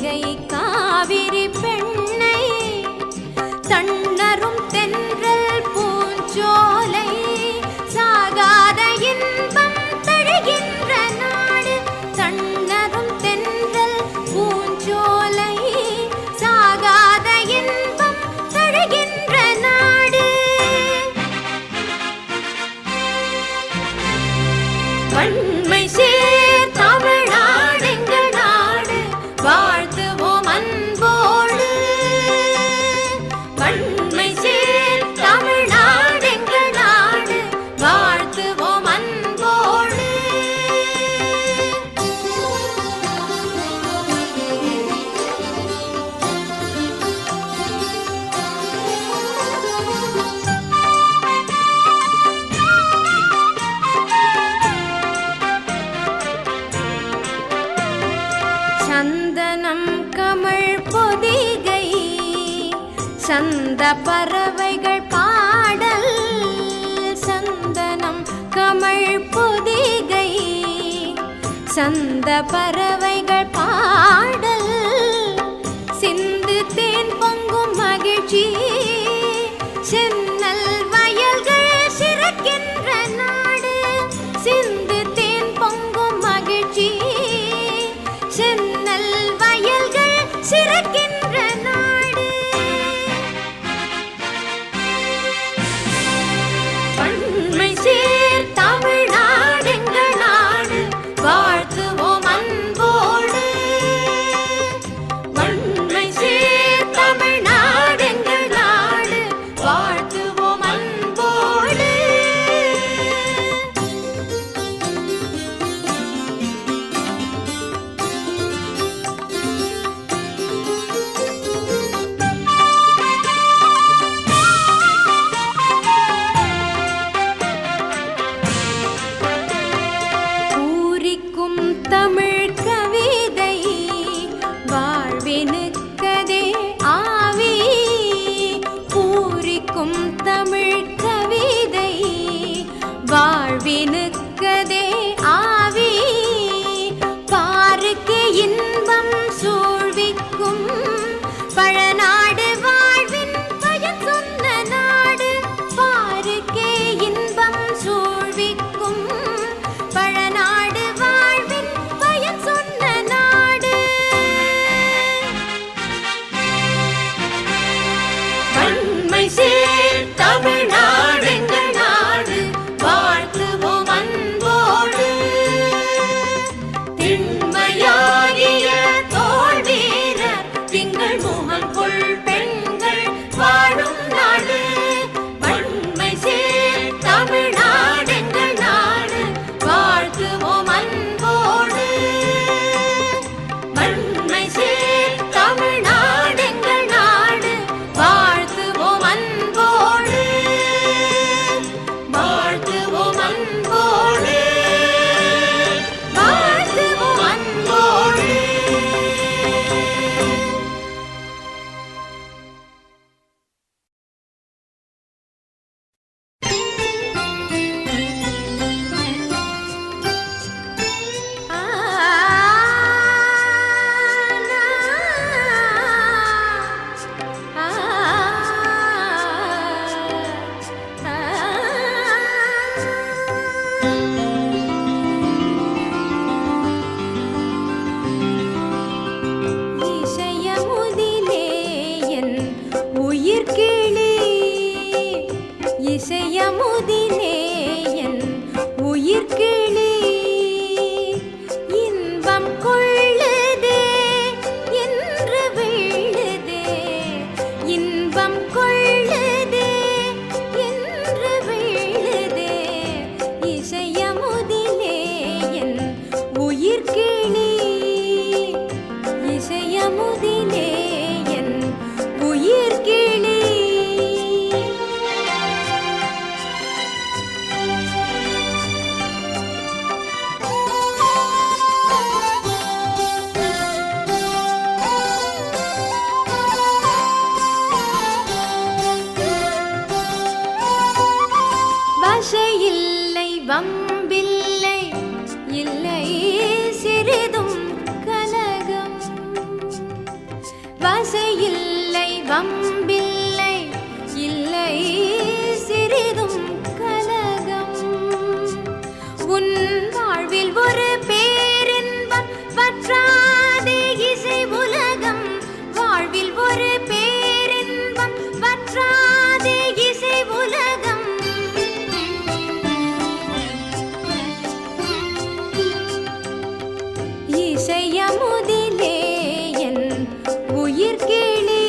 பொதிகை காவிரி பெண்ணை தன்னரும் தென்றல் பூஞ்சோலை சாகாத இன்பம் தழுகின்ற நாடு. தன்னரும் தென்றல் பூஞ்சோலை சாகாத இன்பம் தழுகின்ற நாடு. வன்மை சேர் தமிழ்நாடு எங்கள் நாடு வாழ்த்துவோம் அன்போடு. வன்மை சேர் தமிழ்நாடு எங்கள் நாடு வாழ்த்துவோம் அன்போடு. சந்தனம் கமழ் பொதிகை சந்த பறவைகள் பாடல். சந்தனம் கமழ் பொதிகை சந்த பறவைகள் பாடல். சிந்து தேன் பொங்கும் மகிழ்ச்சி சென்னல் வயல்கள் சிறக்கின்ற நாடு. சிந்து தேன் பொங்கும் மகிழ்ச்சி சென்னல் வயல்கள் சிறக்கின்ற நாடு. வன்மை சேர் தமிழ்நாடு எங்கள் நாடு வாழ்த்துவோம் அன்போடு. வன்மை சேர் தமிழ்நாடு எங்கள் நாடு வாழ்த்துவோம் அன்போடு. பூரிக்கும் தமிழ் கவிதை வாழ்வினுக்கதே ஆவி. பூரிக்கும் தமிழ் கவிதை வாழ்வினுக்கதே ஆவி. பாருக்கு இன்பம் சூழ்விக்கும் பழநாடு வாழ்வின் பயன் சொன்ன நாடு. பாருக்கே இன்பம் சூழ்விக்கும் பழநாடு வாழ்வின் பயன் சொன்ன நாடு. வன்மை சேர் தமிழ்நாடு எங்கள் நாடு வாழ்த்துவோம் அன்போடு. திண்மையாகிய தோள் வீரர் திங்கள் முகம் கொள் பெண்கள் வாழும் நாடு. வன்மை சேர் தமிழ்நாடு எங்கள் நாடு வாழ்த்துவோம் அன்போடு. வன்மை சேர் தமிழ்நாடு எங்கள் நாடு வாழ்த்துவோம் அன்போடு. வாழ்த்துவோம் அன்போடு. வாழ்த்துவோம் அன்போடு. இசையமுதிலே என் உயிர் கிளி. இசையமுதிலே என் உயிர் கிளி. இன்பம் கொள்ளுதே என்று வீழுதே. இன்பம் கொள்ளுதே என்று வீழுதே. இசையமுதிலே என் உயிர் கிளி. இசையமுதிலே என் உயிர் கிளி. வசையில்லை வம்பில்லை இல்லை சிறிதும் கலகம். வசையில்லை வம்பில்லை இல்லை சிறிதும் கலகம் உன் வாழ்வில் ஒரு பேரின்பம் வற்றாதே இசை உலகம் வாழ்வில் ஒரு பேரின்பம் வற்றாதே இசை உலகம் இசையமுதிலே என் உயிர் கிளி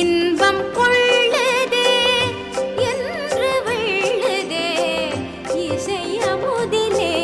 இன்பம் கொள்ளுதே என்று வெள்ளுதே இசையமுதிலே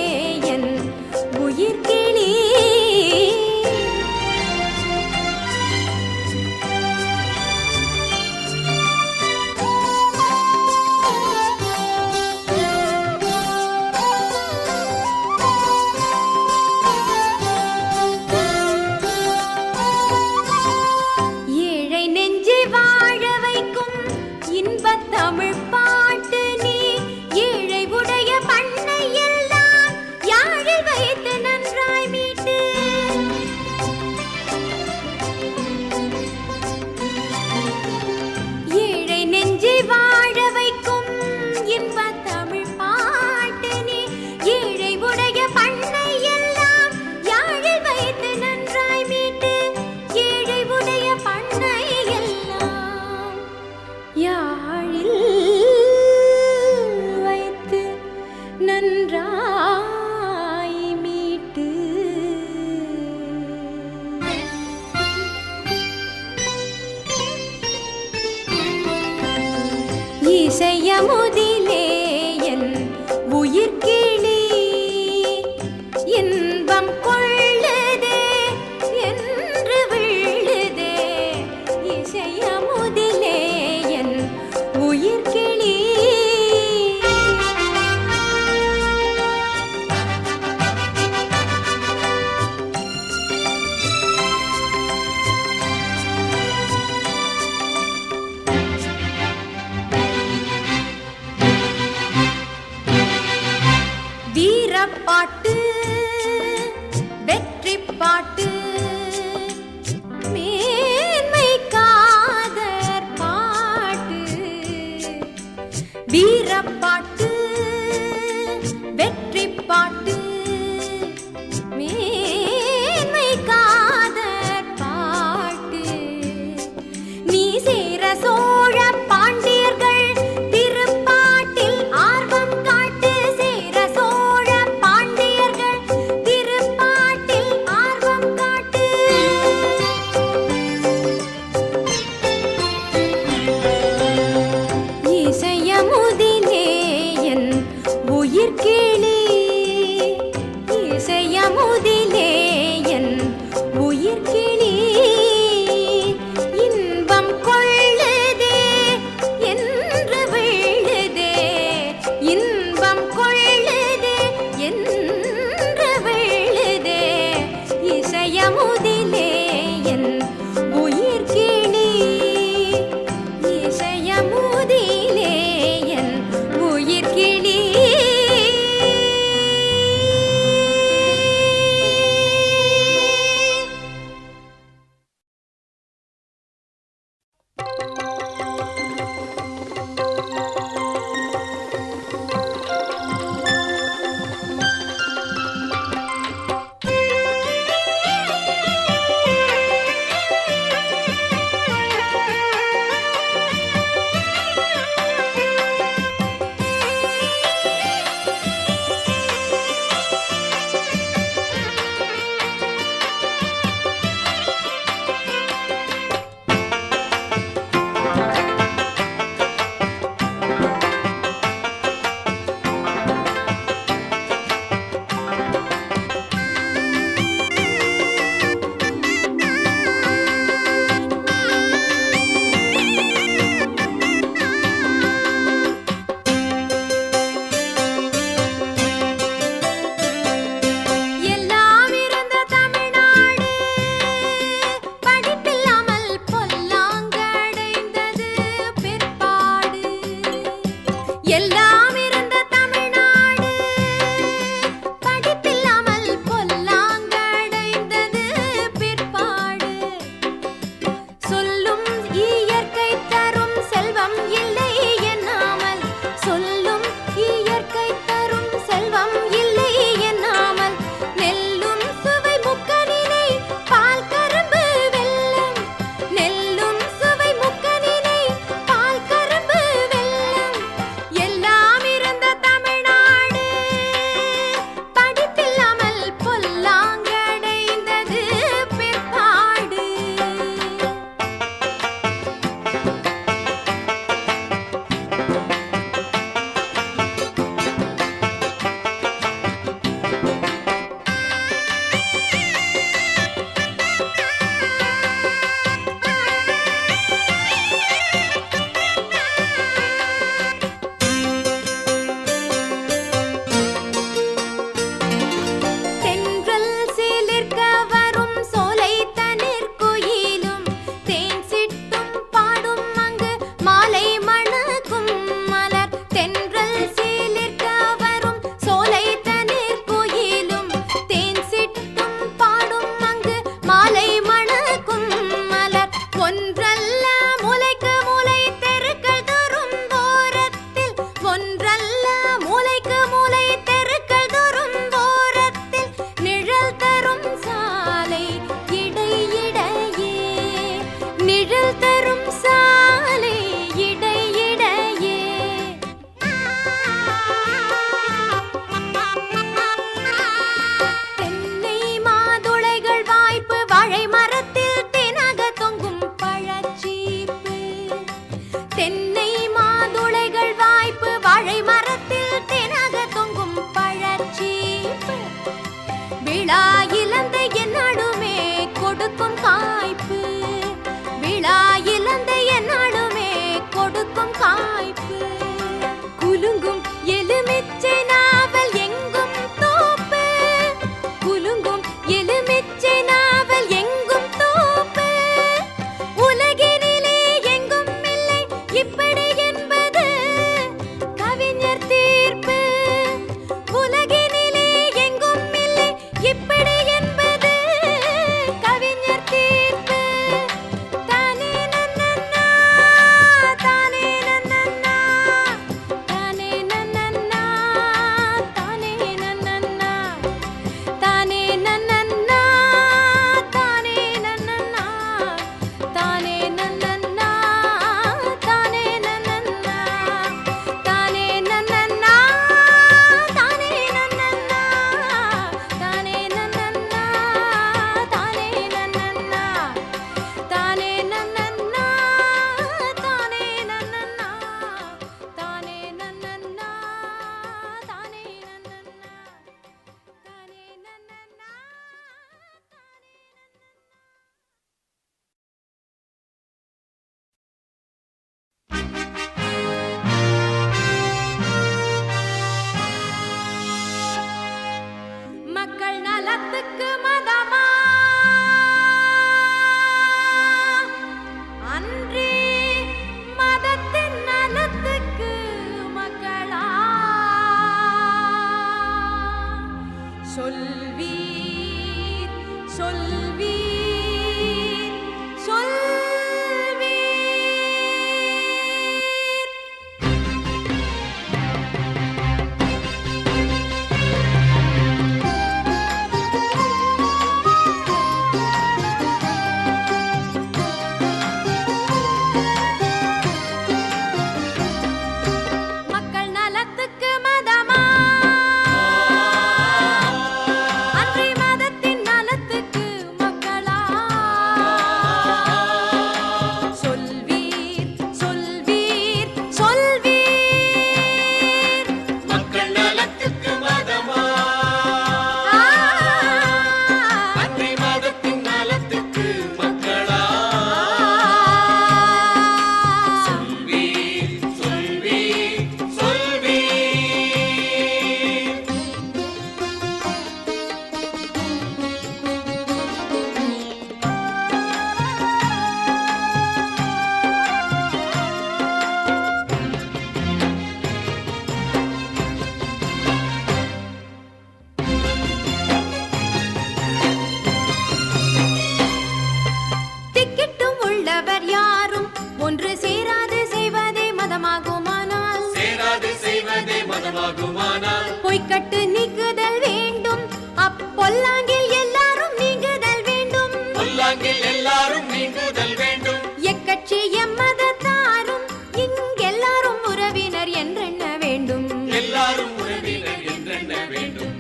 பாங்கில் எல்லாரும் நீங்குதல் வேண்டும். எக்கட்சி எம்மதத்தாரும் இங்கெல்லாரும் உறவினர் என்றெண்ண வேண்டும். எல்லாரும் உறவினர் என்றெண்ண வேண்டும்.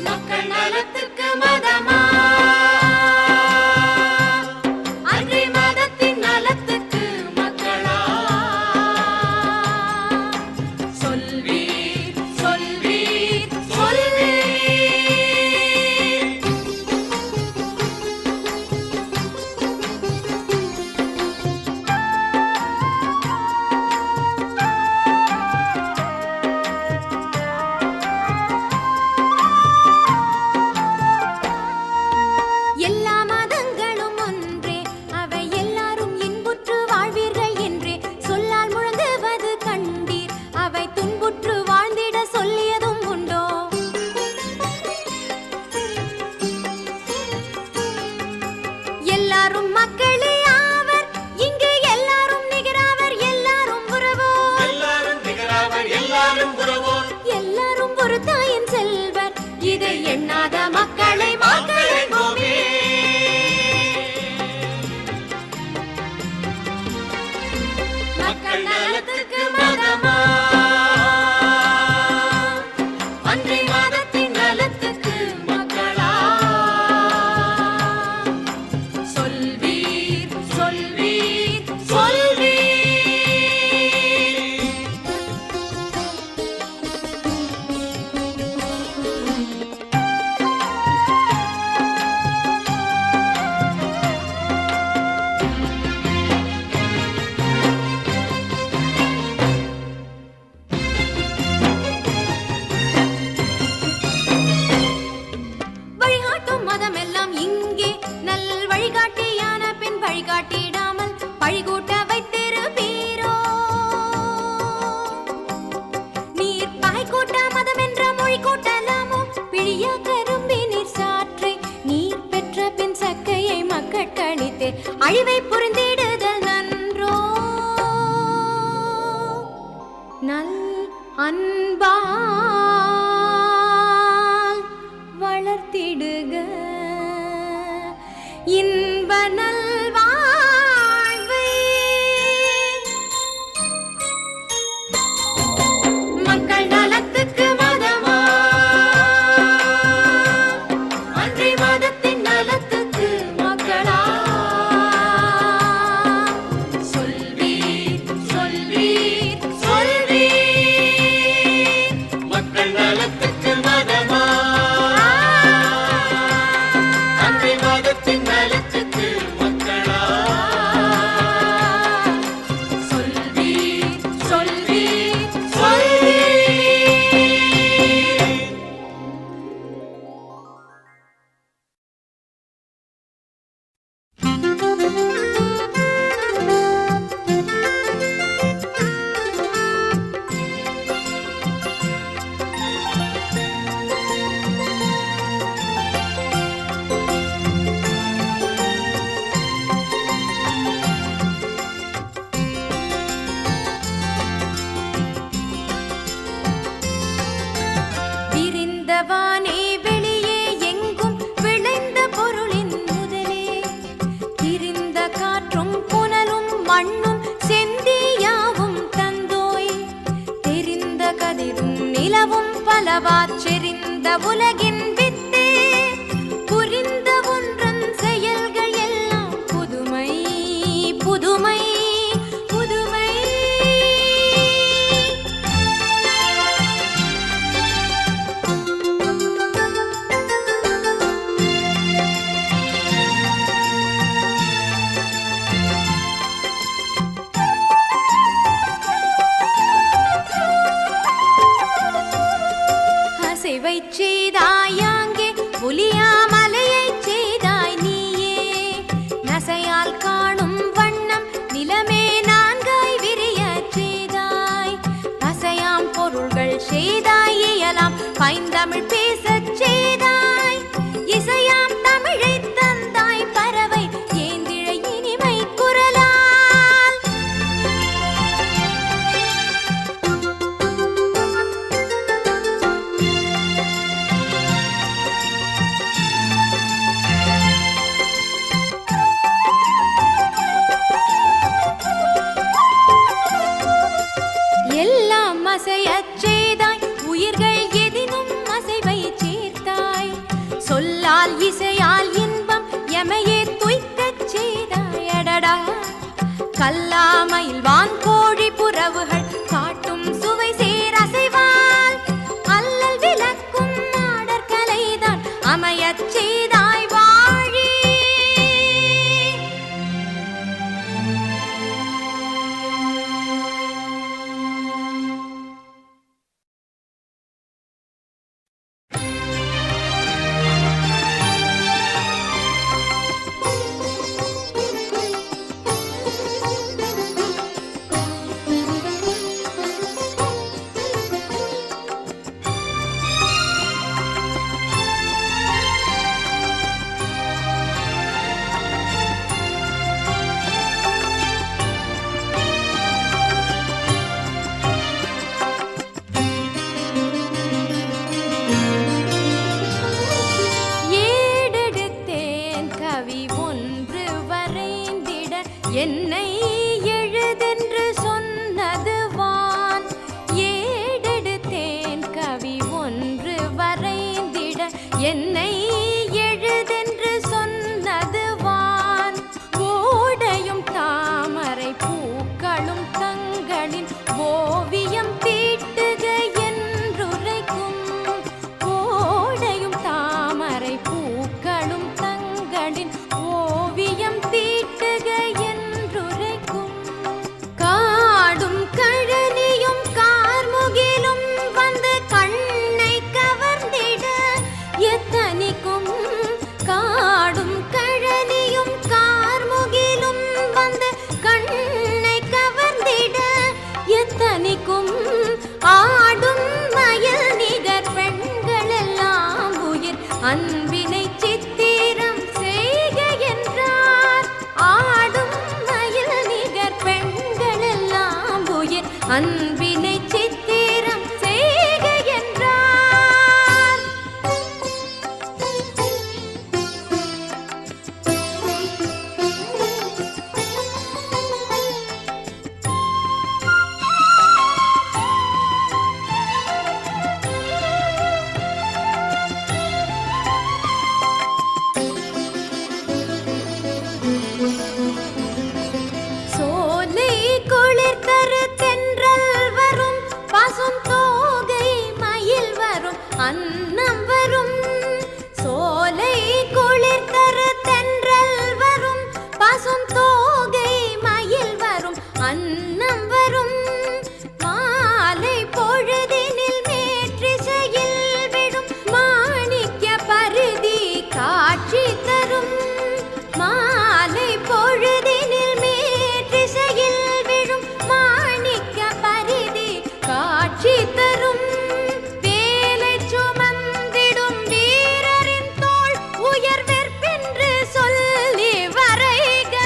மக்கள் நலத்துக்கு மதமா அன்றி மதத்தின் நலத்துக்கு மக்களா? சொல்வீர் சொல்வீர் சொல்வீர். எல்லா மதங்களும் ஒன்றே, அவை எல்லாரும் இன்புற்று வாழ்வீர்கள் என்றே சொல்லால் முழங்குவது கண்டீர். அவை துன்புற்று வாழ்ந்திட சொல்லியதும் உண்டோ? எல்லாரும் மக்களே ஆவர், இங்கு எல்லாரும் நிகராவர். எல்லாரும் உறவோர், எல்லாரும் நிகராவர், எல்லாரும் உறவோர். எல்லாரும் ஒரு தாயின் செல்வர். இதை எண்ணாத மக்களை மக்களென்போமே. மக்கள் நலத்துக்கு மதமா அன்றி மதத்தின் நலத்துக்கு மக்களா? சொல்வீர் சொல்வீர் சொல்வீர். வழிகாட்டும் மதமெல்லாம் இங்கே நல் வழிகாட்டியான பின் வழிகாட்டிடாமல் பழிகூட்ட வைத்திருப்பீரோ? நீர் பகை கூட்ட மதம் என்ற மொழி கூட்டலாமோ? பிழியா கரும்பி நீர் சாற்றை நீர் பெற்ற பின் சக்கையை மக்கட்களித்தே அழிவை புரிந்திடுதல் நன்றோ? நல் அன்பால் வளர்த்திடுக இன்ப நல்வாழ்வை. மக்கள் நலத்துக்கு மதமா அன்றி மதத்தின் நலத்துக்கு மக்களா? சொல்வீர் சொல்வீர் சொல்வீர். மக்கள் நலத்துக்கு மதமா அன்றி மதத்தின் நலத்துக்கு மக்களா? சொல்வீர் சொல்வீர் சொல்வீர். விரிந்தவானே வெளியே எங்கும் விளைந்த பொருளின் முதலே, திரிந்த காற்றும் புனலும் மண்ணும் செந்தியாவும் தந்தோய். தெரிந்த கதிரும் நிலவும் பலவாச் செறிந்த உலகின் வித்தே, புரிந்த ஒன்றன் செயல்கள் எல்லாம் புதுமை புதுமை புதுமை. அசைவைச் செய்தாயாங்கே புலியாமலையைச் செய்தாய் நீயே. நசையால் காணும் வண்ணம் நிலமே நான்காய் விரியச் செய்தாய். பசையாம் பொருள்கள் செய்தாய், இயலாம் பைந்தமிழ் பேசச் செய்தாய். இசையாம் தமிழைத் தந்தாய், பறவை ஏந்திழை இனிமை குரலால். கல்லாமையில் வான்கோழி புறவுகள் காட்டும் சுவை சேர் அசைவால் அல்லல் விளக்கும் ஆடற்கலைதான் அமையச் செய்தாய் வாழி. என்னை எழுதென்று சொன்னது வான். ஏடெடுத்தேன் கவி ஒன்று வரைந்திட என்னை எழுதென்று சொன்னது வான். ஓடையும் தாமரை பூக்களும் தங்களின் ஓவியம் தீட்டுக என்றுரைக்கும். ஓடையும் தாமரை பூக்களும் தங்களின் ஓவியம் தீட்டுக என்றுரைக்கும். காடும் கழனியும் கார்முகிலும் வந்து கண்ணை கவர்ந்திட எத்தனிக்கும். காடும் கழனியும் கார்முகிலும் வந்து கண்ணை கவர்ந்திட எத்தனிக்கும். ஆடும் மயில் நிகர் பெண்கள் எல்லாம் உயிர் அன்பினை சித்திரம் செய்க என்றார். ஆடும் மயில் நிகர் பெண்கள் எல்லாம் உயிர் அன்பினை சித்திரம் செய்க என்றார். சோலை குளிர் தரு தென்றல் வரும் பசும் தோகை மயில் வரும் அன்னம் வரும். சோலை குளிர் தரு தென்றல் வரும் பசும் தோகை மயில் வரும் அன்னம் வரும். மாலை பொழுதினில் மேற்றிசையில் விடும் மாணிக்க பரிதி காட்சி தரும். மாலை பொழுதினில் மேற்றிசையில் விழும் மாணிக்க பரிதி காட்சி தரும். வேலை சுமந்திடும் வீரரின் தோள் உயர்வெற்பென்று சொல்லி வரைக.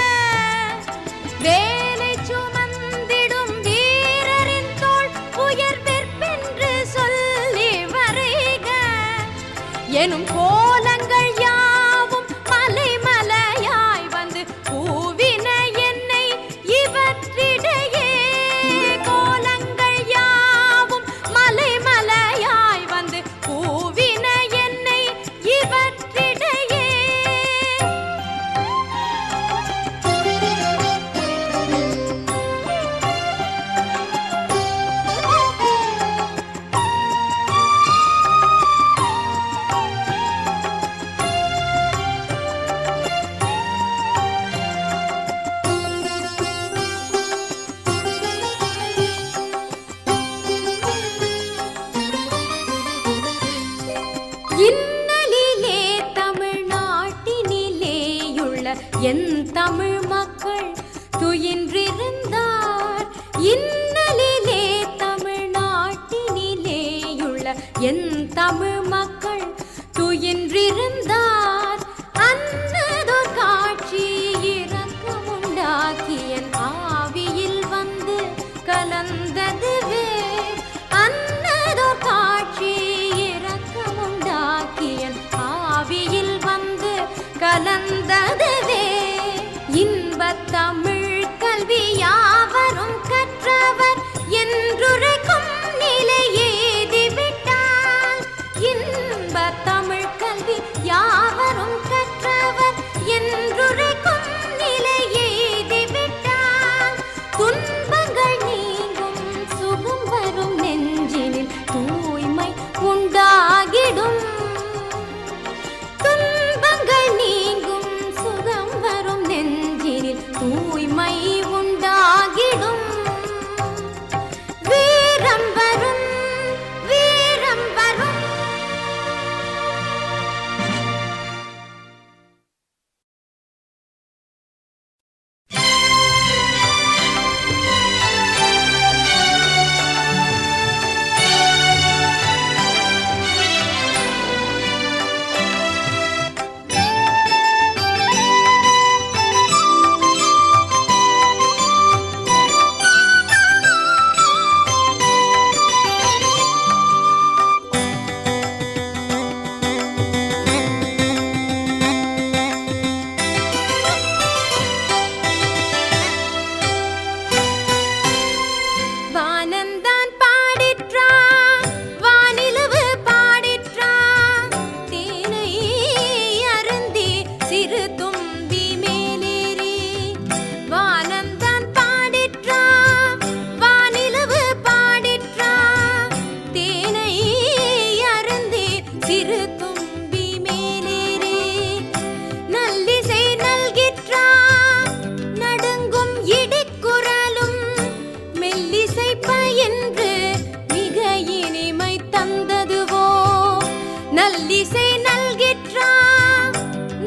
வேலை சுமந்திடும் வீரரின் தோள் உயர்வெற்பென்று சொல்லி வரைக. எனும் கோலங்கள் யாவும் மலை மலையாய் வந்து பூவின என்னை இவற்றிடையே. கோலங்கள் யாவும் மலை மலையாய் வந்து பூவின என்னை இவற்றிடையே. இன்னலிலே தமிழ்நாட்டினிலேயுள்ள என் தமிழ் மக்கள் துயின்றிருந்தார். இன்னலிலே தமிழ்நாட்டினிலேயுள்ள என் தமிழ் மக்கள் துயின்றிருந்தார். அன்னதோர் காட்சி இரக்கமுண்டாக்கி என் ஆவியில் வந்து கலந்ததுவே. அன்னதோர் காட்சி இரக்கமுண்டாக்கி என் ஆவியில் வந்து கலந்ததுவே. இன்பத் தமிழ் கல்வி யாவரும் கற்றவர் என்றுரைக்கும் நிலை ஏதிவிட்டால். இன்பத் தமிழ் கல்வி யாவரும் கற்றவர் என்றுரைக்கும் நிலை ஏதிவிட்டால். நல்லிசை நல்கிற்றா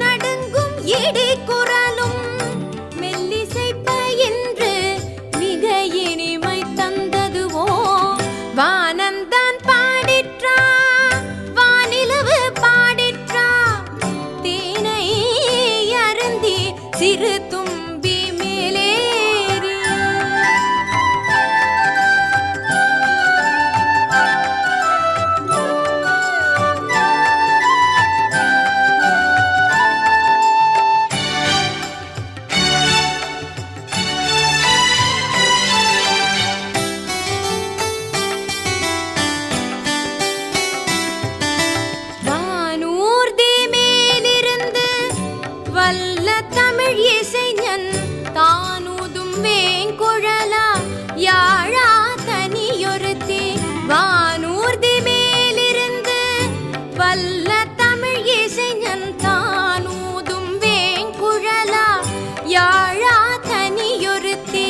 நடுங்கும் இடி குரலும் மெல்லிசை பயின்று மிக இனிமை தந்ததுவோ வானந்தான் பாடிற்றா வானிலவு பாடிற்றா தேனை அருந்தி சிறு தும்பி மேலேறி வானூர்தி மேலிருந்து வல்ல தமிழ் இசைஞன் தானூதும் வேங்குழலா யாழா தனியொருத்தி வானூர்தி மேலிருந்து வல்ல தமிழ் இசைஞன் தானூதும் வேங்குழலா யாழா தனியொருத்தி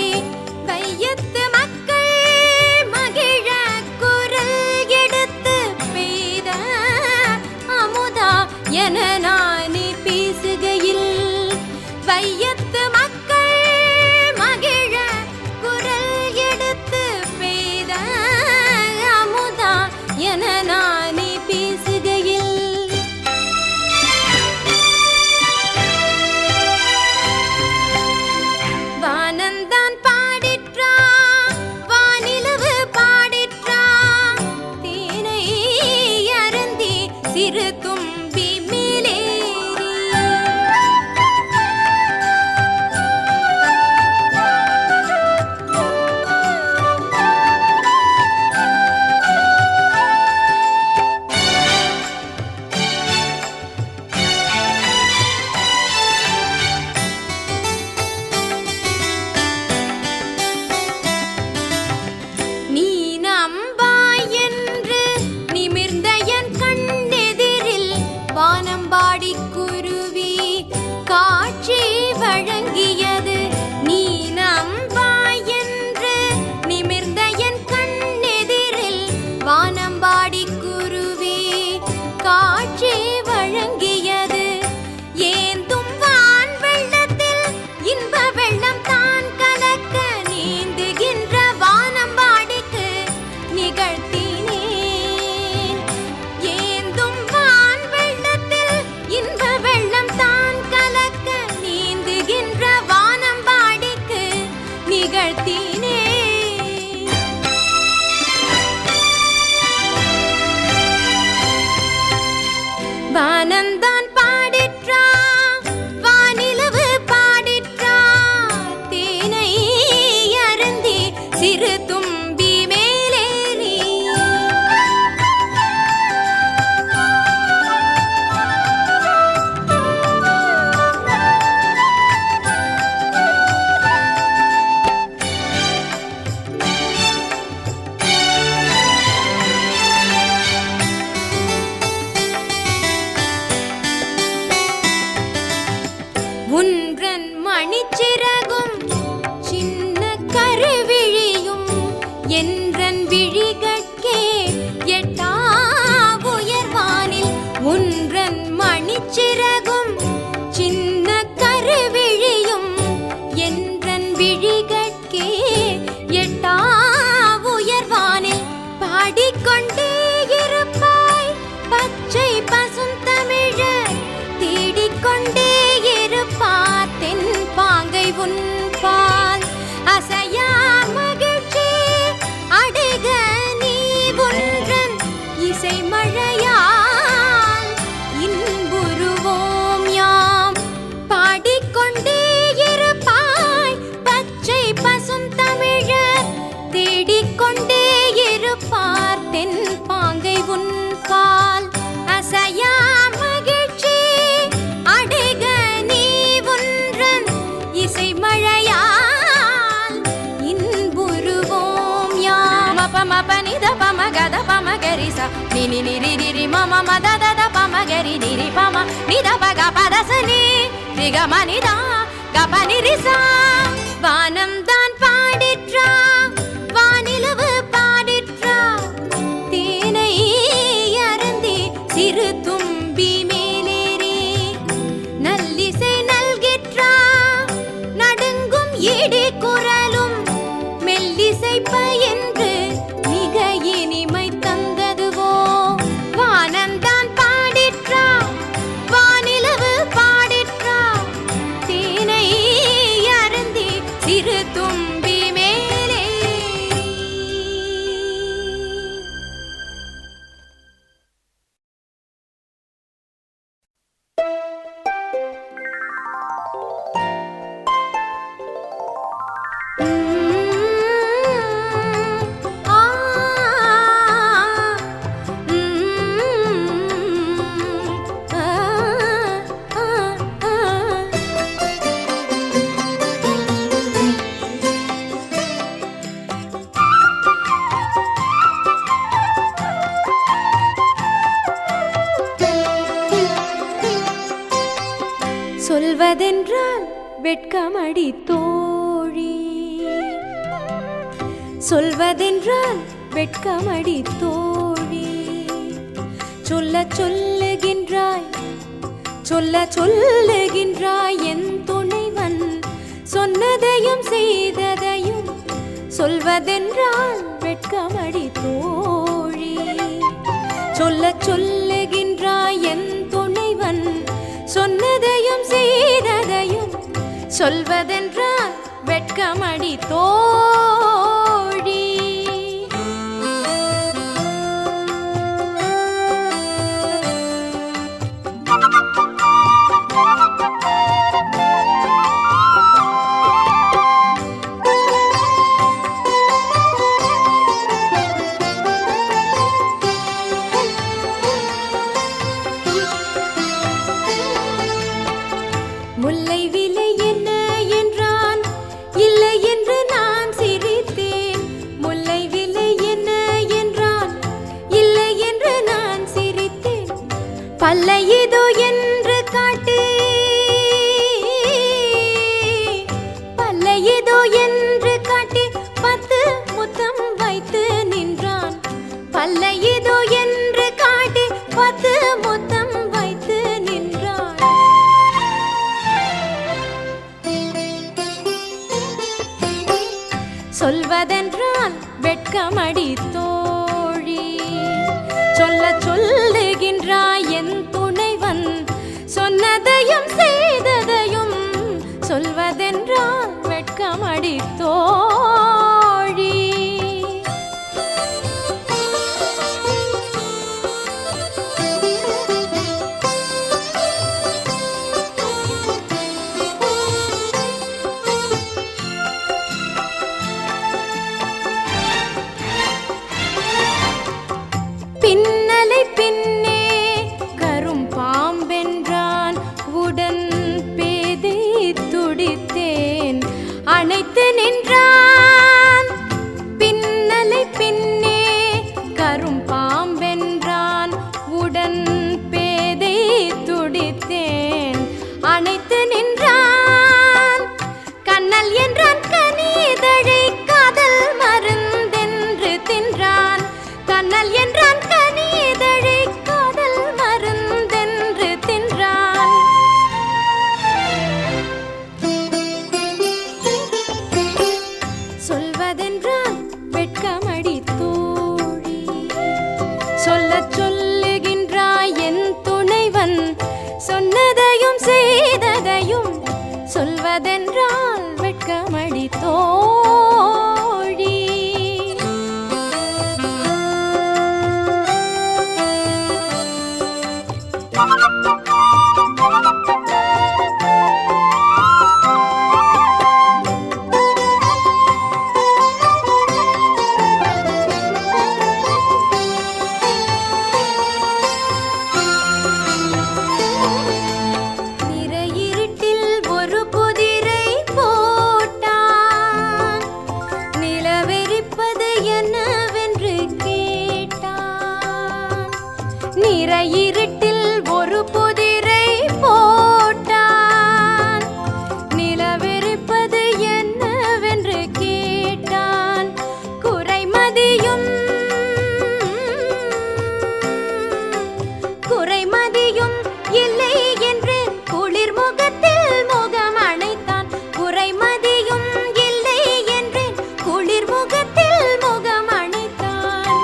கையத்து மக்கள் மகிழ குரல் எடுத்து பெய்த அமுதா என நானே பேசுகையில் வையத்து மக்கள் மகிழ குரல் எடுத்து பெய்த அமுதா என நானே பேசுகையில் வானந்தான் பாடிற்றா வானிலவு பாடிற்றா தேனை அருந்தி சிறு தும்பி மேலேறி நீ நம்பாய் என்று நிமிர்ந்த என் கண்ணெதிரில் வானம்பாடி குருவி காட்சி வழங்கியது நீ நம்பாய் என்று நிமிர்ந்த என் கண்ணெதிரில் வானம்பாடி குருவி காட்சி வழங்கியது ஏந்தும் வான் வெள்ளத்தில் இன்ப வெள்ளம் தான் கலக்க நீந்துகின்ற வானம்பாடிக்கு நிகழ்த்தினேன் ஏந்தும் வான் வெள்ளத்தில் இன்ப வெள்ளம் தான் கலக்க நீந்துகின்ற வானம்பாடிக்கு நிகழ்த்தினேன் வானந்தான் பாடிற்றா வானிலவு பாடிற்றா தேனை அருந்தி சிறு தும்பி மேலேறி உன்றன் மணிச்சிறகும் சின்ன கருவிழியும் என்றன் விழிகட்கே எட்டா உயர்வானில் உன்றன் மணிச்சிறகும் சின்ன கருவிழியும் என்றன் விழிகட்கே எட்டா உயர்வானில் பாடிக்கொண்டே இருப்பாய் பச்சை பசுந்தமிழர் தேடிக்கொண்டே இருப்பார் தென் பாங்கை உன் பால் அசையா மகிழ்ச்சி அடைக நீ ஒன்றன் இசை மழையால் இன்புறுவோம் யாம் பாடிக்கொண்டே இருப்பாய் பச்சை பசுந்தமிழர் தேடிக்கொண்டே இருப்பார் தென் பாங்கை உன் பால் அசையா மகிழ்ச்சி அடைக நீ ஒன்றன் இசை மழையால் இன்புறுவோம் யாம் பமபனித பமகத பமகரிசா நினி நிரி மம மதத பமகரி நிரி பம நித பக பதசனி நிகமனிதா கபனிரிசா வானம்தான் பாடிற்றா வானிலவு பாடிற்றா தேனை அருந்தி சிறு சொல்வதென்றால் வெட்கமடி தோழி, சொல்வதென்றால் வெட்கமடி தோழி. சொல்ல சொல்லுகின்றாய், சொல்ல சொல்லுகின்றாய் என் துணைவன் சொன்னதையும் செய்ததையும். சொல்வதென்றால் வெட்கமடி தோழி, சொல்ல சொல்லுகின்றாய் என் துணைவன் சொன்னதையும் செய்ததையும். சொல்வதென்றால் வெட்கமடி தோழி. முல்லை விலை என்ன என்றான், இல்லை என்று நான் சிரித்தேன். முல்லை விலை என்ன என்றான், இல்லை என்று நான் சிரித்தேன். பல்லை இதோ என்று காட்டி, பல்லை இதோ என்று காட்டி 10 முத்தம் வைத்து நின்றான். பல்லை இதோ என்று காட்டி 10 முத்தம் வைத்து நின்றான். சொல்வதென்றால் வெட்கமடி தோழி, சொல்ல சொல்லுகின்றாய் என் துணைவன் சொன்னதையும் செய்ததையும். சொல்வதென்றால் வெட்கமடி தோழி. பின்னலை பின்னே கரும் பாம்பென்றான், உடன் பேதை துடித்தேன் அணைத்து நின்றான். பின்னலை பின்னே கரும் பாம்பென்றான், உடன் பேதை துடித்தேன் அணைத்து நின்றான். கண்ணல் என்றான் கனிதழை காதல் மருந்தென்று தின்றான். கண்ணல் என்றான் கனிதழை காதல் மருந்தென்று தின்றான். சொல்வதென்றால் வெட்கமடி தோழி, சொல்ல சொல்லுகின்றாய் என் துணைவன் சொன்னதையும் செய்ததையும். சொல்வதென்றால் வெட்கமடி தோழி. நிறையிருட்டில் ஒரு புதிரை போட்டான், நிலவெறிப்பது என்னவென்று கேட்டான். நிறையிருட்டில் ஒரு புதிரை போட்டான், நிலவெறிப்பது என்னவென்று கேட்டான். குறைமதியும் குறைமதியும் இல்லை என்றேன், குளிர் முகத்தில் முகம் அணைத்தான். குறைமதியும் இல்லை என்றேன், குளிர் முகத்தில் முகம் அணைத்தான்.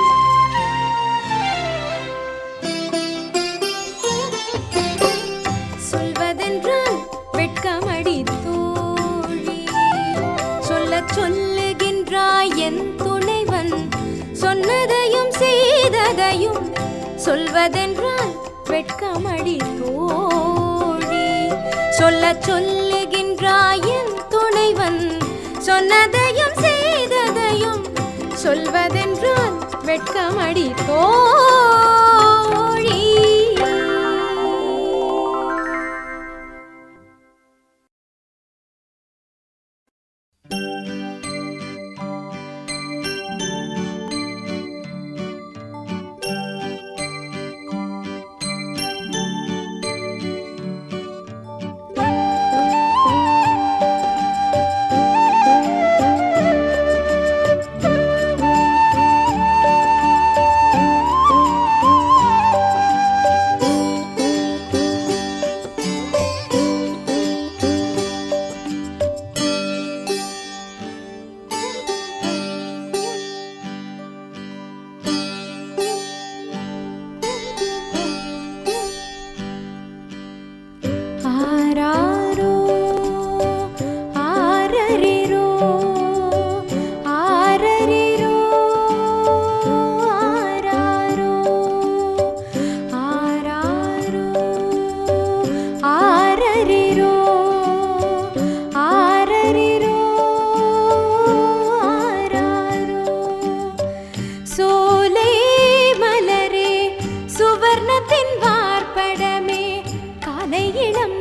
சொல்வதென்றால் வெட்கமடி தோழி, சொல்ல சொல்லுகின்றாய் என் துணைவன் சொன்னதையும் செய்ததையும். சொல்வதென்றால் வெட்கமடி தோழி, சொல்ல சொல்லுகின்றாய் என் துணைவன் சொன்னதையும் செய்ததையும். சொல்வதென்றால் வெட்கமடி தோழி.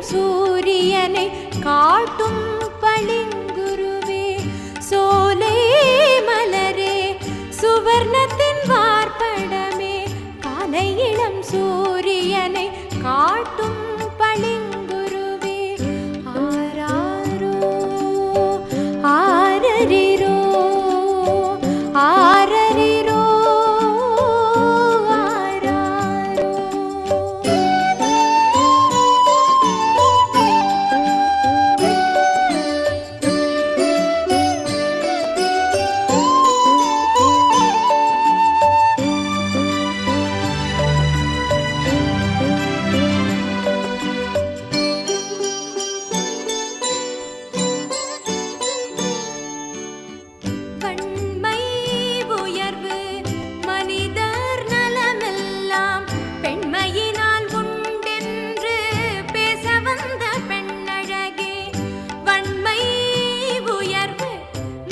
சூரியனை காட்டும் பளிங்குருவே, சோலை மலரே சுவர்ணத்தின் வார்படமே, காலை இளம் சூரியனை காட்டும் பளிங்குருவே. ஆராரோ ஆரரிரோ ஆரரிரோ ஆராரோ. வன்மை உயர்வு மனிதர் நலமெல்லாம் பெண்மையினால் உண்டென்று பேச வந்த பெண்ணழகே. வன்மை உயர்வு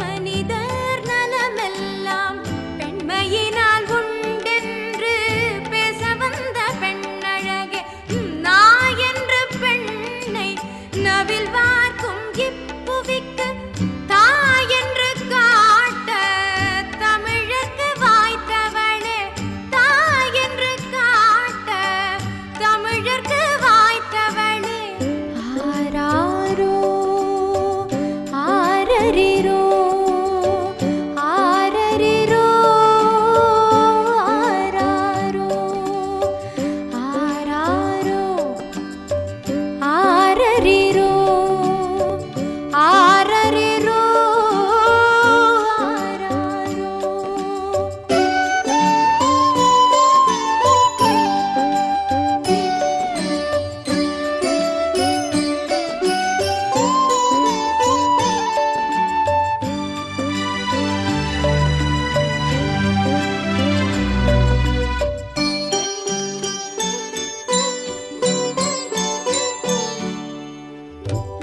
மனிதர் நலமெல்லாம் பெண்மையினால் உண்டென்று பேச வந்த பெண்ணழகே. நாய் என்ற பெண்ணை நவில் வார்க்கும் இப்புவிக்கு தாய் என்று காட்ட தமிழுக்கு வாய்த்தவளே, தாய் என்று காட்ட தமிழர்க்கு வாய்த்தவளே. ஆராரோ ஆரரிரோ ஆரரிரோ ஆராரோ ஆராரோ ஆரரிரோ ஆரரிரோ ஆராரோ.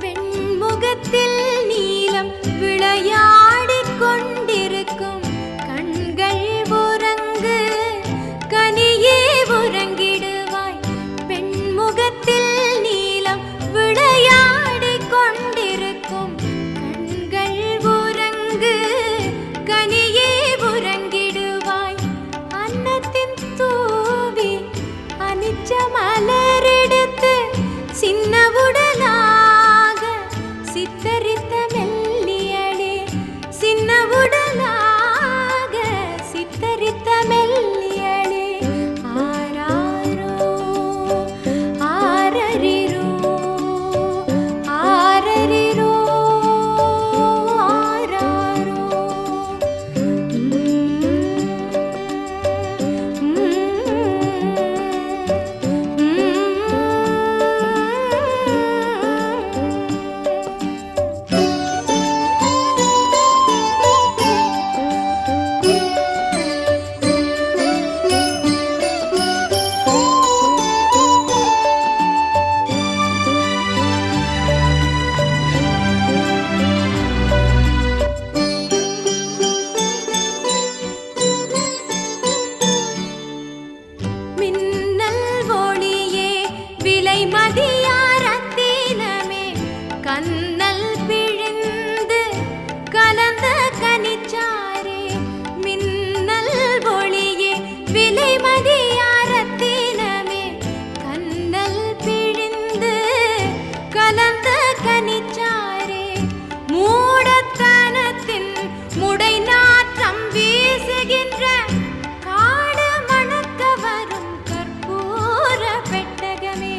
வெண்முகத்தில் நீலம் விளையாடிக் கொண்டிருக்கும் கண்கள் உறங்கு, கனியே உறங்கிடுவாய். பெண்முகத்தில் நீலம் விளையாடிக் கொண்டிருக்கும் கண்கள் உறங்கு, கனியே உறங்கிடுவாய். அன்னத்தின் தூவி அனிச்ச மலரெடுத்து சின்ன உடலாக சித்தரித்த மெல்லியளே, சின்ன உடலாக சித்தரித்த மெல்லியளே. ஆராரோ ஆரரிரோ ஆரரிரோ ஆராரோ. மின்னல் ஒளியே விலை மதியாரத்தினமே, கண்ணல் பிழிந்து கலந்த கனிச்சாரே. மின்னல் ஒளியே விலை மதியாரத்தினமே, கண்ணல் பிழிந்து கலந்த கனிச்சாரே. மூடத்தனத்தின் முடை நாற்றம் வீசுகின்ற காடு மணக்க வரும் கற்பூர பெட்டகமே,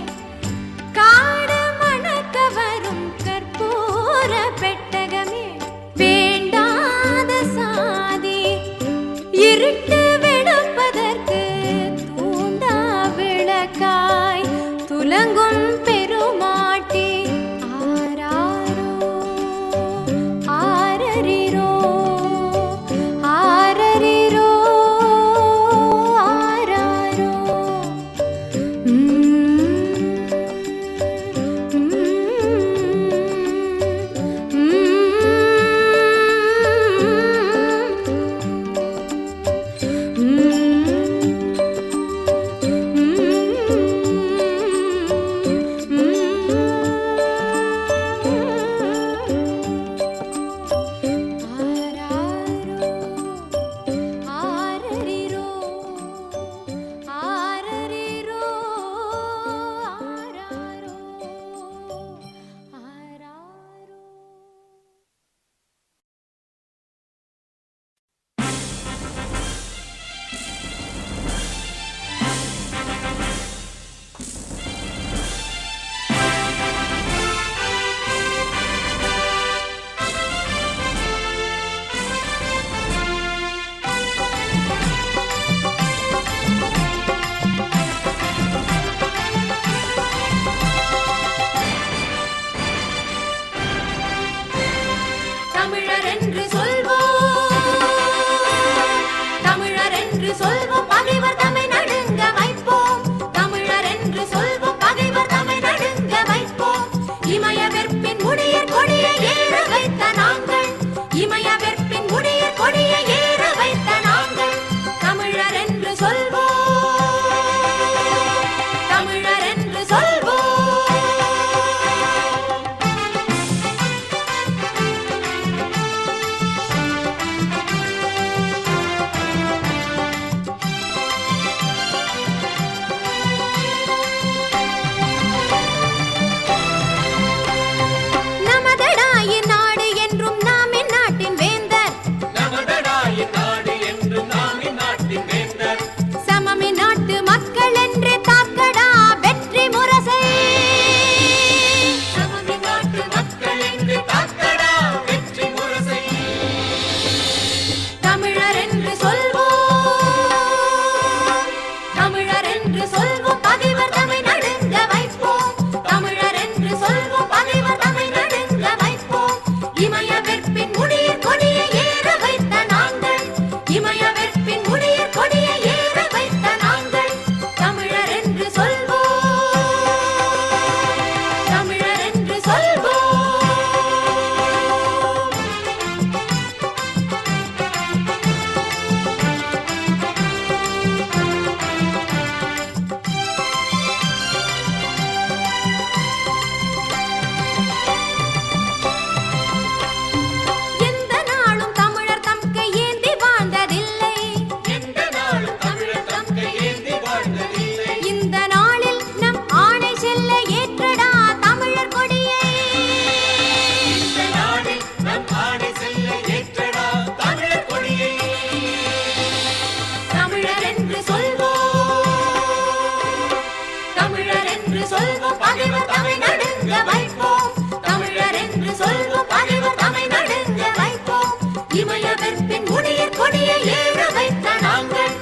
என்று சொல்வோம் பகைவர் தமை நடுங்க வைப்போம் தமிழர் என்று சொல்வோம் பகைவர் தமை நடுங்க வைப்போம் இமய வெற்பின் முடியர் கொடியை ஏற வைத்த நாங்கள்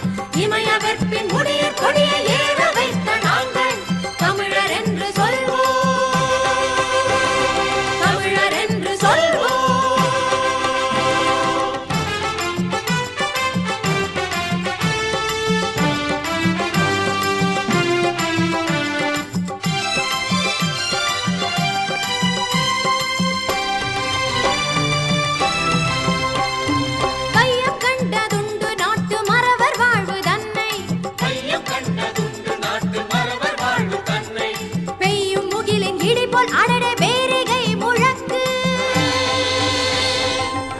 இமய வெற்பின் முடியர் கொடியை ஏற வைத்த நாங்கள் தமிழர் என்று சொல்வோம் தமிழர் என்று சொல்வோம் கையம் கண்டதுண்டு நாட்டு மறவர் வாழ்வு தன்னை கையம் கண்டதுண்டு நாட்டு மறவர் வாழ்வு தன்னை பெய்யும் முகிலின் இடி போல் அடடே பேரிகை முழக்கு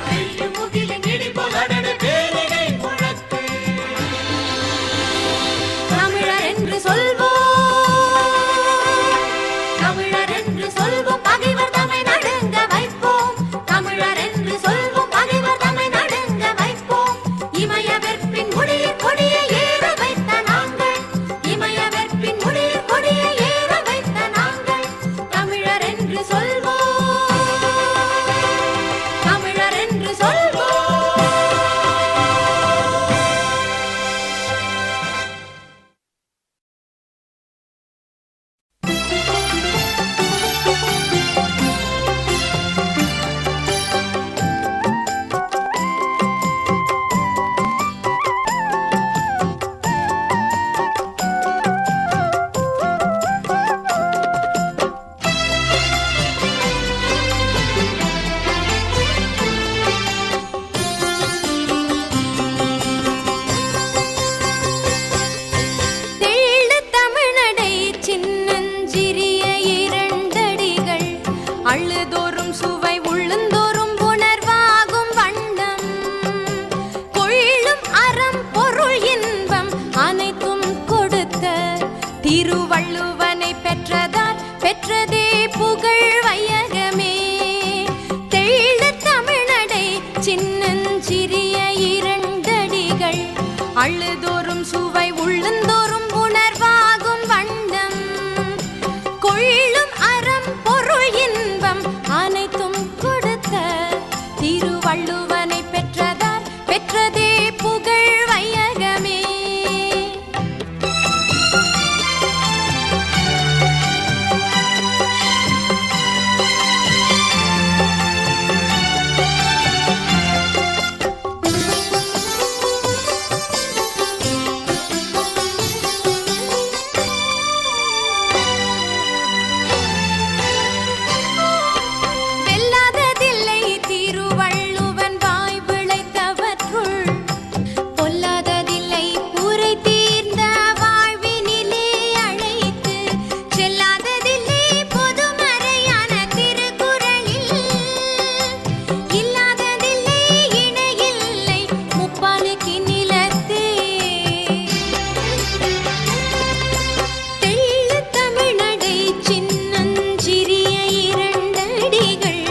பெய்யும் முகிலின் இடி போல் அடடே பேரிகை முழக்கு தமிழர் என்று சொல்வோம் தமிழர் என்று சொல்வோம் பகைவர் தமை நடுங்க வைப்போம் தமிழர் என்று சொல்வோம் பகைவர் தமை நடுங்க வைப்போம் இமய வெற்பின் முடியர் கொடியை ஏற வைத்த நாங்கள் இமய வெற்பின் முடியர் கொடியை ஏற வைத்த நாங்கள் தமிழர் என்று சொல்வோம் தமிழர் என்று சொல்வோம் தெள்ளு தமிழ்நடை சின்னஞ்சிறிய இரண்டடிகள் அள்ளுதோறும் சுவை உள்ளுந்தோறும் உணர்வாகும் வண்ணம் கொள்ளும் அறம் பொருள் இன்பம் அனைத்தும் கொடுத்த திருவள்ளுவனை பெற்றதால் பெற்றதே புகழ் வையகமே தெள்ளு தமிழ்நடை சின்னஞ்சிறிய இரண்டடிகள் அள்ளுதோறும் சுவை உள்ளுந்தோறும் உணர்வாகும் வண்ணம் கொள்ளும் அறம் பொருள் இன்பம் அனைத்தும் கொடுத்த திருவள்ளுவனை பெற்றதால் பெற்றதே புகழ் வையகமே வெல்லாததில்லை திருவள்ளுவன் வாய் விளைத்தவற்றுள் பொல்லாததில்லை புரை தீர்ந்த வாழ்வினிலே அழைத்து செல்லாததில்லை பொதுமறையான திருக்குறளில் இல்லாததில்லை இணையில்லை முப்பாலுக்கு நிலத்தே தெள்ளு தமிழ்நடை சின்னஞ்சிறிய இரண்டடிகள்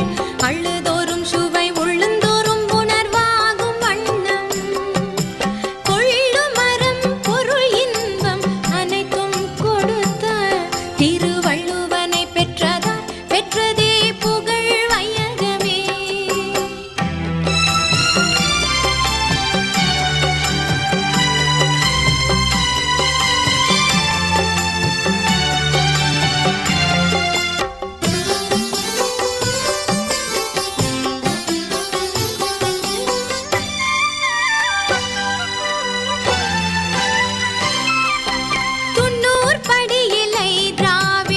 அள்ளுதோறும் சுவை உள்ளுந்தோறும் உணர்வாகும் வண்ணம் கொள்ளும் அறம் பொருள் இன்பம் அனைத்தும் கொடுத்த திருவள்ளுவனை பெற்றதால் பெற்றதே புகழ் வையகமே துன்னூர் படியிலை திராவிட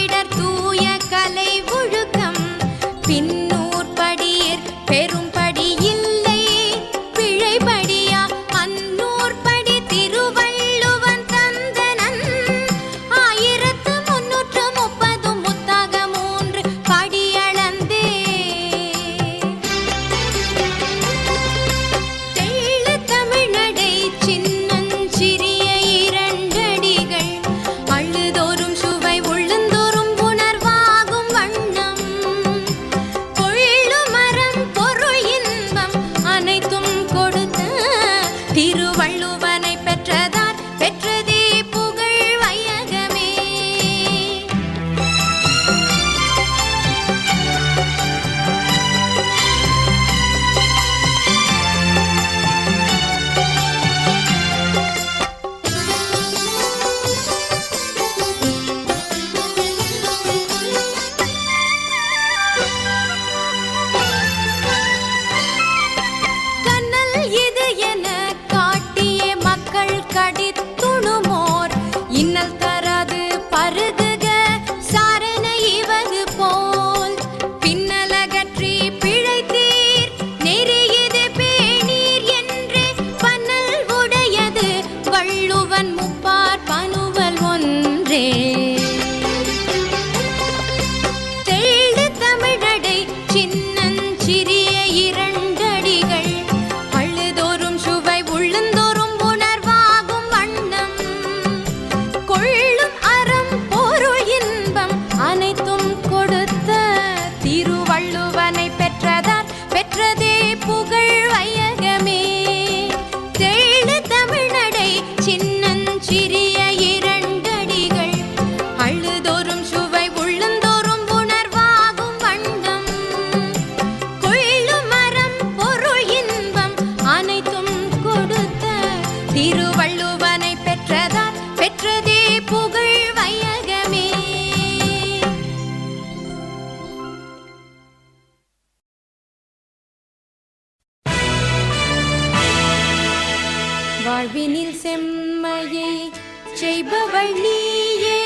மாண்புகள் நீயே,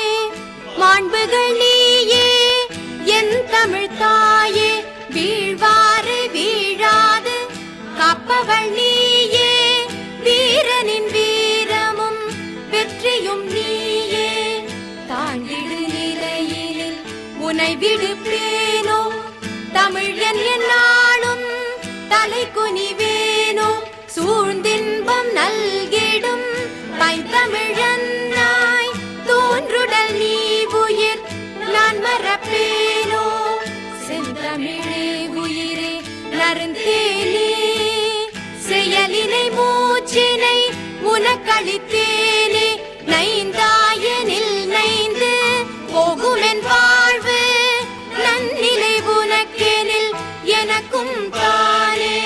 மாண்புகள் நீயே, என் தமிழ் தாயே. வீழ்வாறு வீழாது காப்பவள் நீயே, வீரனின் வீரமும் வெற்றியும் நீயே. தாண்டிடு நிலையினில் உனை விடுப்பேனோ, தமிழ் என் நாளும் தலை குனிவேனோ. சூழ்ந்தின்பம் நல்கிடும் பைந்தமிழன்னாய் தோன்றுடல் நீ உயிர் நான் மறப்பேனோ. செந்தமிழே உயிரே நருந்தேனே, செயலினை மூச்சினை உனக்களித்தேனே. நைந்தாயனில் நைந்து போகுமென் வாழ்வு, நன்னிலை உனக்கெனில் எனக்கும் தானே.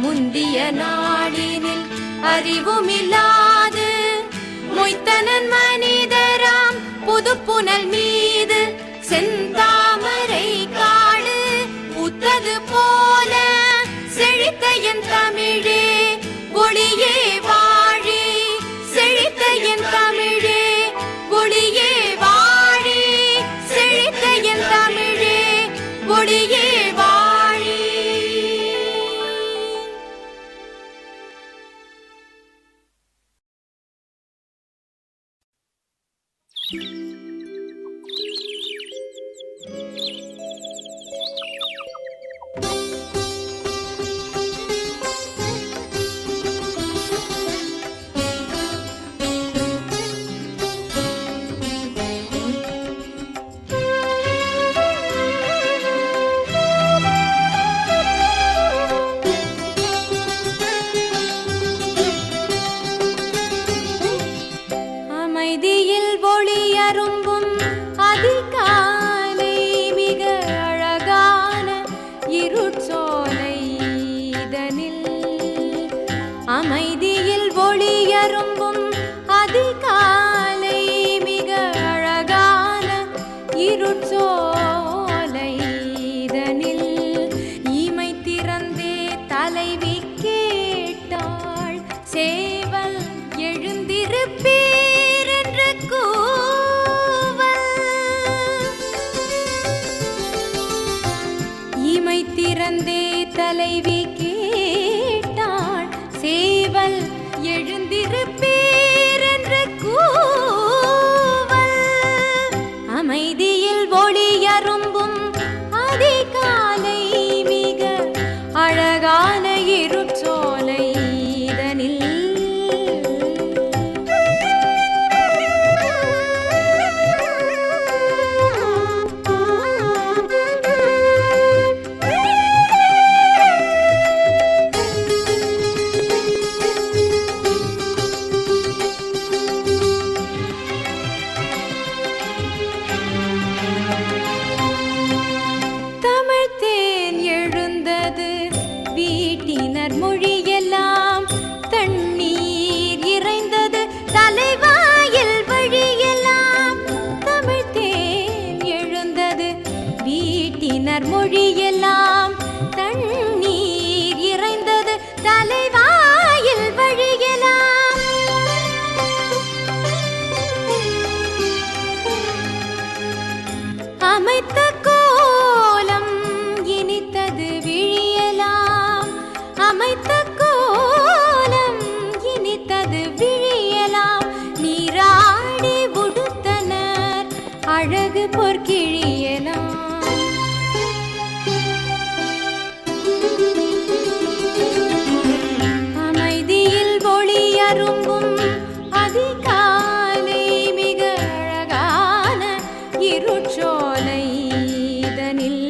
முந்திய நாளினில் அறிவுமில்லாது மொய்த்தனன் மனிதராம் புதுப்புனல் மீது செந்தாமரை காடு பூத்தது போல செழித்த என் தமிழே ஒளியே வாழி. செழித்த என் தமிழே ஒளியே வாழி. செழித்த என் தமிழே ஒளியே வாழி. அமைதியில் ஒளியரும்பும் அதிகாலை, மிக அழகான இருட்சோலை இதனில். அமைதியில் ஒளியரும்பும் அதிகாலை, மிக அழகான இருட்சோலை இதனில். இமை திறந்தே தலைவி கேட்டாள், சேவல் எழுந்திருப்பீர் என்று கூவல். இமை திறந்தே தலைவி கேட்டாள், சேவல் எழுந்திருப்பீர் என்று கூவல். அமைதியில் ஒளியரும்பும் அதிகாலை, மிக அழகான இருட்சோலை இதனில். தமிழ்த்தேன் எழுந்தது வீட்டினர் மொழியெல்லாம், தண்ணீர் இறைந்தது தலைவாயில் வழியெல்லாம். தமிழ்த்தேன் எழுந்தது வீட்டினர் மொழியெல்லாம், தண்ணீர் இறைந்தது தலைவாயில் வழியெல்லாம். அமைத்த கோலம் இனித்தது விழியலாம், அமைத்த கோலம் இனித்தது விழியலாம். நீராடி உடுத்தனர் அழகு பொற்கிழியலாம். அமைதியில் ஒளியரும்பும் அதிகாலை, மிக அழகான இருட்சோலை இதனில்.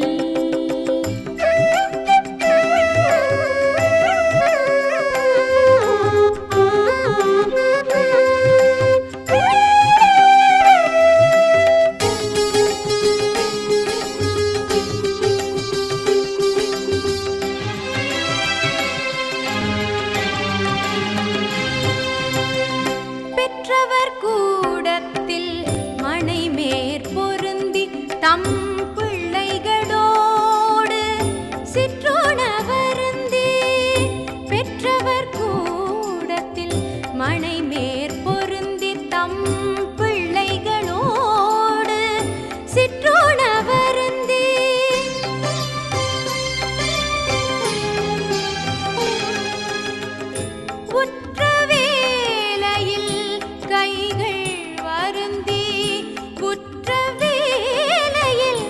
பெற்றவர் கூடத்தில் மனை மேற்பொருந்தி தம் பிள்ளைகளோடு சிற்றுணவருந்தி. பெற்றவர் கூடத்தில் மனை மேற்பொருந்தி தம் பிள்ளை சிற்றுணவருந்தி உற்ற வேளையில் கைகள் வருந்தி உற்ற வேளையில்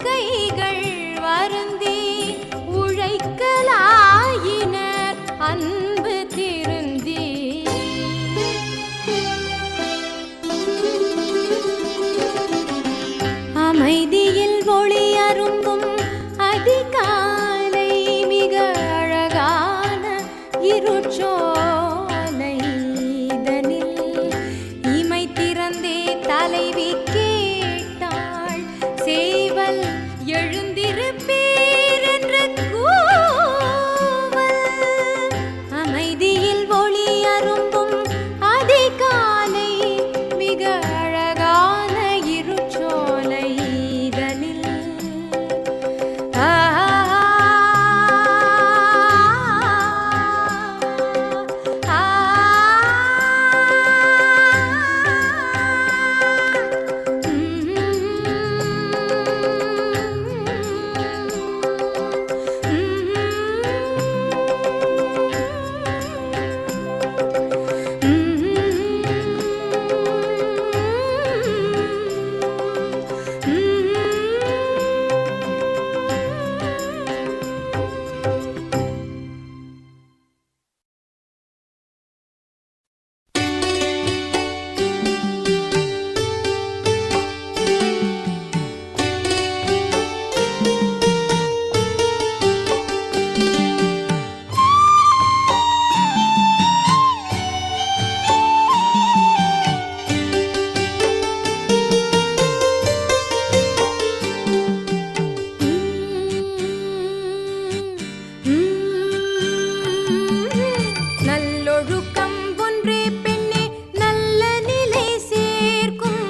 கைகள் வருந்தி உழைக்கலாயினர் அன்பு திருந்தி அமைதியில் ஒளி அரும்பும் அதிகாலை மிக அழகான இருச்சோலை இதனில் இமை திறந்தே தலைவி கேட்டாள் சேவல் எழுந்திருப்பீர் என்ற கூவல் அமைதியில் ஒளி அரும்பும் அதிகாலை மிக அழகான இருச்சோலை இதனில் நல்லொழுக்கம் ஒன்றே பெண்ணே நல்ல நிலை சேர்க்கும்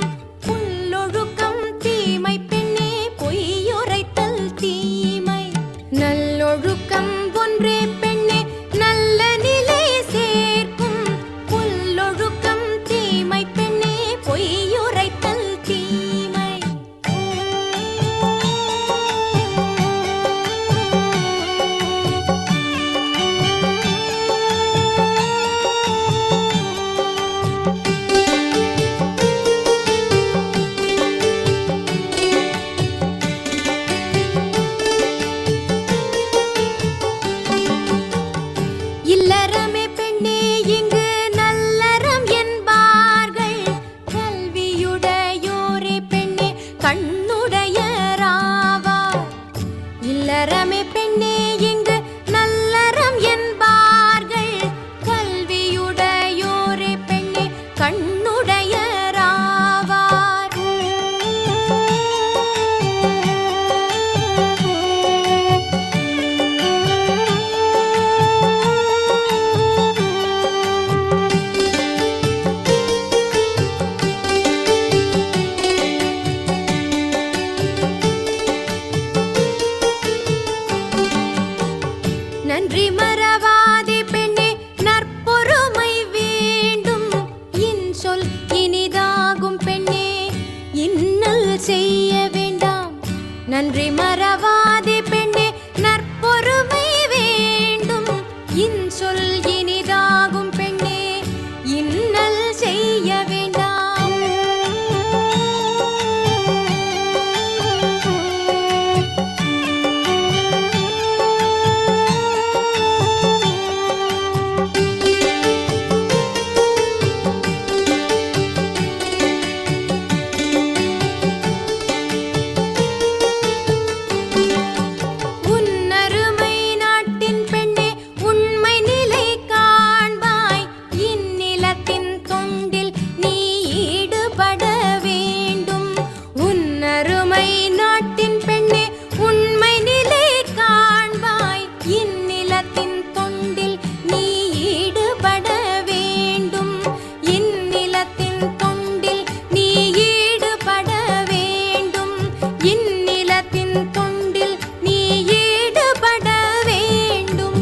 புல்லொழுக்கம் தீமை பெண்ணே பொய்யுரைத்தல் தீமை நல்லொழுக்கம் ஒன்றே பெண்ணே நல்ல நிலை சேர்க்கும் புல்லொழுக்கம் தீமை பெண்ணே பொய்யுரைத்தல் தீமை இல்லறமே பெண்ணே இங்கு நல்லறம் என்பார்கள் கல்வியுடையோரே பெண்ணே கண்ணுடையராவார் இல்லறமே பெண்ணே இங்கு நல்லறம் என்பார்கள் கல்வியுடையோரே பெண்ணே கண்ணுடையராவார் நன்றி மறவாதே பெண்ணே நற்பொறுமை வேண்டும் இன்சொல் இனிதாகும் பெண்ணே இன்னல் செய்ய வேண்டாம் நன்றி மறவாதே பெண்ணே நற்பொறுமை வேண்டும் இன்சொல் இனிதாகும் பெண்ணே இன்னல் செய்ய வேண்டாம் உன்னருமை நாட்டின் பெண்ணே உண்மை நிலை காண்பாய் இந்நிலத்தின் தொண்டில் நீ ஈடுபட வேண்டும் உன்னருமை நாட்டின் பெண்ணே உண்மை நிலை காண்பாய் இந்நிலத்தின் தொண்டில் நீ ஈடுபட வேண்டும் இந்நிலத்தின் தொண்டில் நீ ஈடுபட வேண்டும் இந்நிலத்தின் தொண்டில் நீ ஈடுபட வேண்டும்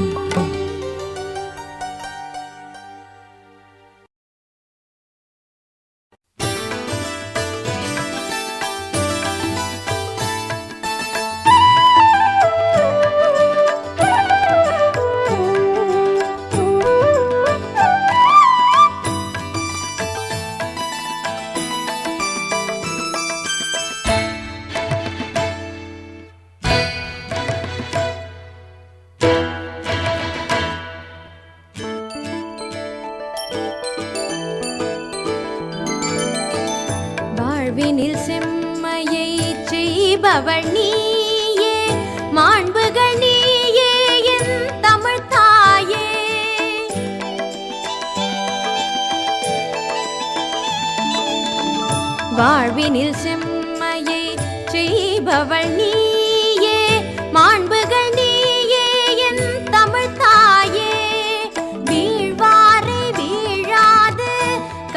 செய்பவள் நீயே மாண்புகள் நீயே என் தமிழ் தாயே. வாழ்வினில் செம்மையை செய்பவள் நீயே மாண்புகள் நீயே என் தமிழ் தாயே. வீழ்வாரை வீழாது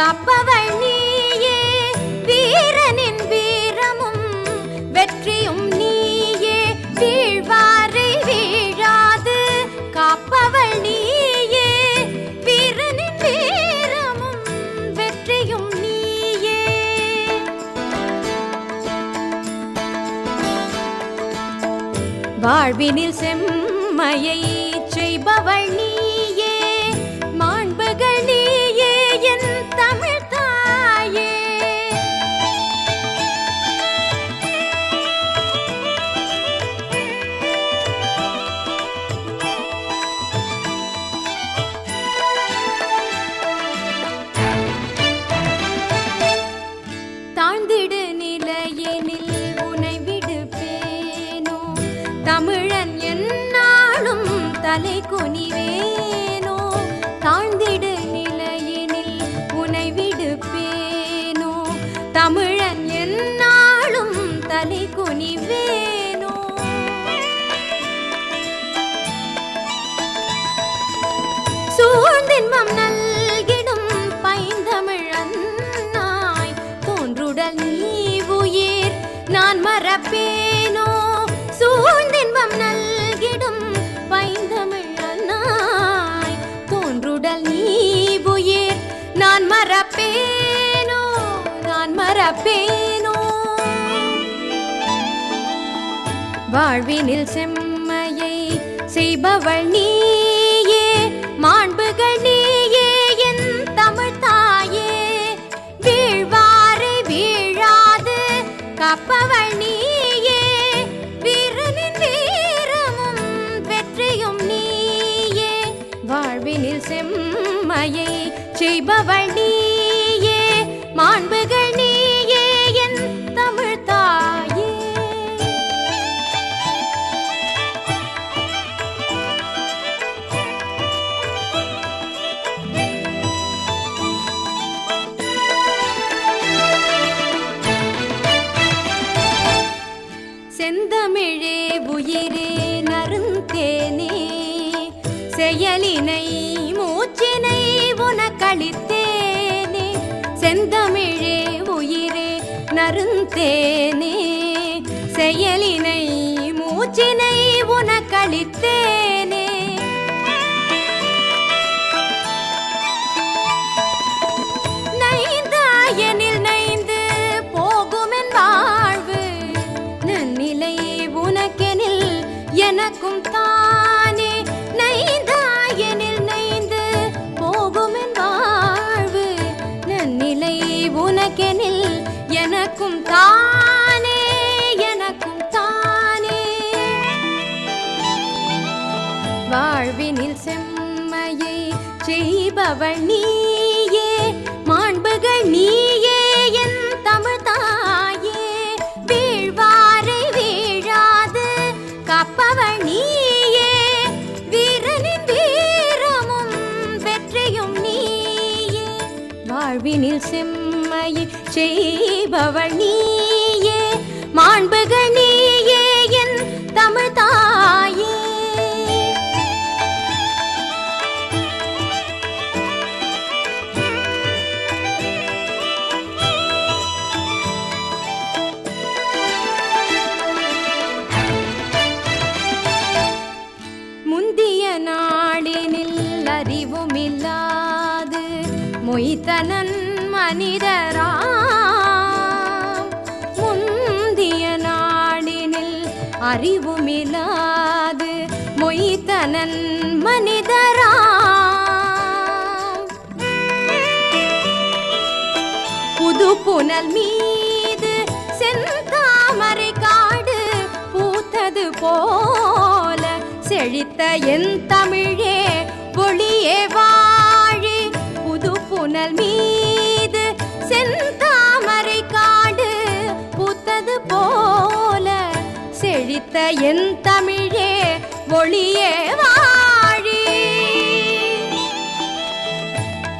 காப்பவள் நீயே வீரனின் வீரமும் வெற்றியும் நீயே. வீழ்வாரை வீழாது காப்பவள் நீயே வீரனின் வீரமும் வெற்றியும் நீயே. வாழ்வினில் செம்மையை செய்பவள் நீயே மாண்புகள் நீயே என் தமிழ் தாயே. தாழ்ந்திடு நிலையெனில் உனை விடுப்பேனோ தமிழன் என்னாலும் தலை குனிவேனோ. தாழ்ந்திடு நிலையினில் உனை விடுப்பேனோ தமிழன் என்னாலும் தலை குனிவேனோ. சூழ்ந்தின்பம் நல்கிடும் பைந்தமிழ் அன்னாய் தோன்றுடல் நீ உயிர் நான் மறப்பேனோ. சூழ்ந்தின்பம் நல்கிடும் பைந்தமிழ் அன்னாய் தோன்றுடல் நீ உயிர் நான் மறப்பேனோ நான் மறப்பேனோ. வாழ்வினில் செம்மையை செய்பவள் நீயே மாண்புகள் நீயே என் தமிழ் தாயே. வீழ்வாரை வீழாது காப்பவள் நீயே வீரனின் வீரமும் வெற்றியும் நீயே. வாழ்வினில் செம்மையை செய்பவள் நீயே மாண்புகள் நீயே என் தமிழ் தாயே. செந்தமிழே உயிரே நறுந்தேனே செயலினை மூச்சினை உனக்களித்தேனே. செந்தமிழே உயிரே நறுந்தேனே செயலினை மூச்சினை உனக்களித்தேனே. நைந்தாயனில் நைந்து போகுமென் வாழ்வு நன்னிலை உனக்கெனில் எனக்கும் தானே. நைந்தாயனில் நைந்து போகுமென் வாழ்வு நன்னிலை உனக்கெனில் எனக்கும் தானே எனக்கும் தானே. வாழ்வினில் செம்மையை செய்பவள் நீயே மாண்புகள் நீயே என் தமிழ் தாயே. வீழ்வாரை வீழாது காப்பவள் நீயே வீரனின் வீரமும் வெற்றியும் நீயே. வாழ்வினில் செம்மையை செய்பவள் நீயே மாண்புகள் நீயே என் தமிழ் தாயே. முந்திய நாளினில் அறிவுமில்லாது மொய்த்தனன் மனிதராம். முந்திய நாளினில் அறிவுமில்லாது மொய்த்தனன் மனிதராம். புது புனல் மீது செந்தாமரை காடு பூத்தது போல செழித்த என் தமிழே ஒளியே வாழி. புது புனல் மீது செந்தாமரை காடு பூத்தது போல விரித்த என் தமிழே ஒளியே வாழி.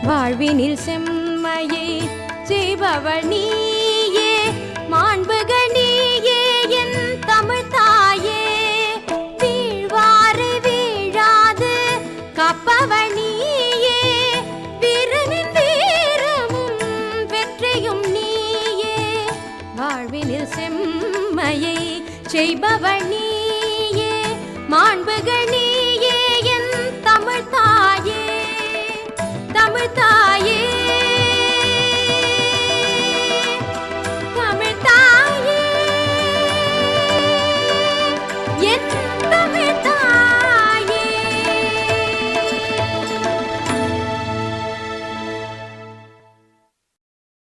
வாழ்வினில் செம்மையை செய்பவள் நீயே, மாண்புகள் நீயே என் தமிழ் தாயே. வீழ்வாரை வீழாது காப்பவள் நீயே, வீரனின் வீரமும் வெற்றியும் நீயே. வாழ்வினில் செம்மையை செய்பவள் நீயே, மாண்புகள் நீ